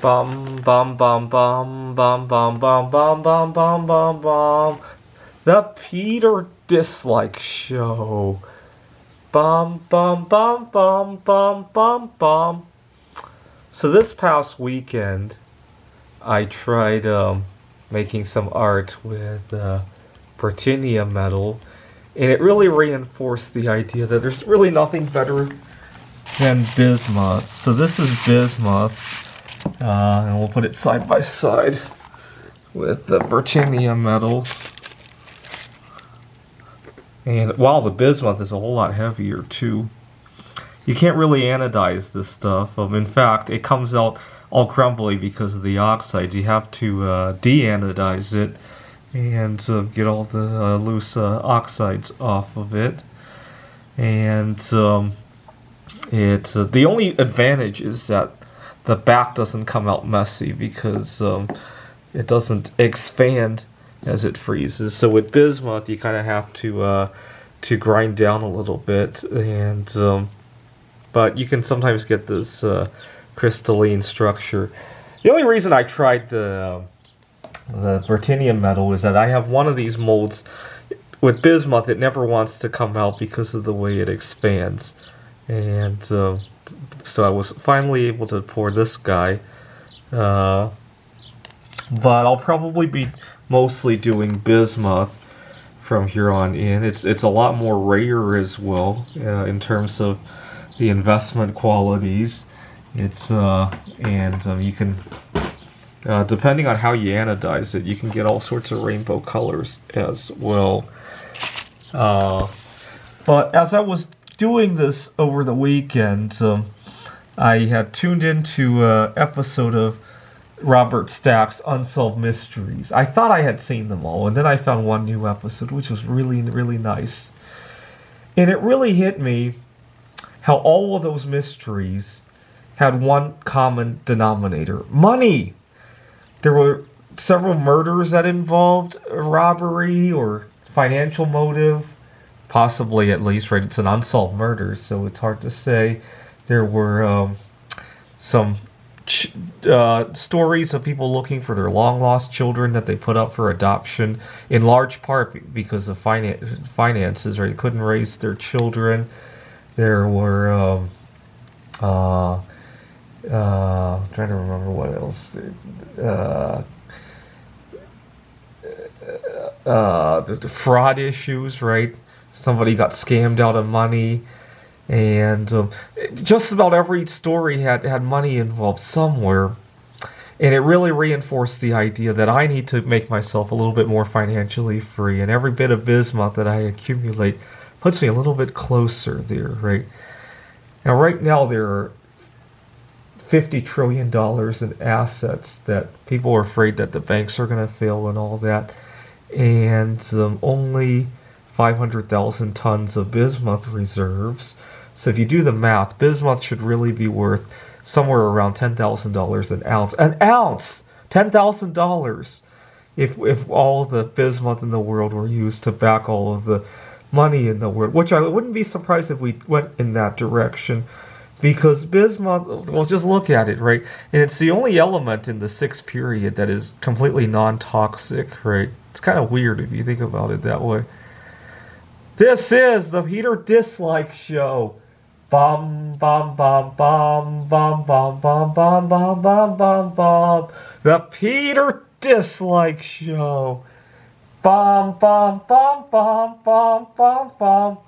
Bum bum bum bum bum bum bum bum bum bum bum bum. The Peter Dislike Show. Bum bum bum bum bum bum bum. So this past weekend, I tried making some art with Britannia Metal, and it really reinforced the idea that there's really nothing better than bismuth. So this is bismuth. And we'll put it side by side with the Britannia Metal. And wow, the bismuth is a whole lot heavier too. You can't really anodize this stuff. In fact, it comes out all crumbly because of the oxides. You have to de-anodize it and get all the loose oxides off of it. And the only advantage is that the back doesn't come out messy because it doesn't expand as it freezes. So with bismuth, you kind of have to grind down a little bit, and but you can sometimes get this crystalline structure. The only reason I tried the Britannia Metal is that I have one of these molds with bismuth. It never wants to come out because of the way it expands, and so I was finally able to pour this guy, but I'll probably be mostly doing bismuth from here on in. It's a lot more rare as well in terms of the investment qualities. It's and you can depending on how you anodize it, you can get all sorts of rainbow colors as well. But as I was doing this over the weekend, I had tuned into an episode of Robert Stack's Unsolved Mysteries. I thought I had seen them all, and then I found one new episode, which was really, really nice. And it really hit me how all of those mysteries had one common denominator: money. There were several murders that involved robbery or financial motive, possibly at least, right? It's an unsolved murder, so it's hard to say. There were some stories of people looking for their long-lost children that they put up for adoption, in large part because of finances, right? They couldn't raise their children. There were, trying to remember what else. The fraud issues, right? Somebody got scammed out of money. And just about every story had money involved somewhere. And it really reinforced the idea that I need to make myself a little bit more financially free. And every bit of bismuth that I accumulate puts me a little bit closer there, right? Now, right now, there are $50 trillion in assets that people are afraid that the banks are going to fail and all that. And only 500,000 tons of bismuth reserves. So if you do the math, bismuth should really be worth somewhere around $10,000 an ounce. An ounce! $10,000! If all the bismuth in the world were used to back all of the money in the world. Which I wouldn't be surprised if we went in that direction. Because bismuth, well, just look at it, right? And it's the only element in the sixth period that is completely non-toxic, right? It's kind of weird if you think about it that way. This is the Peter Dislike Show. Bum bum bum bum bum bum bum bum bum bum bum bum. The Peter Dislike Show. Bum bum bum bum bum bum bum.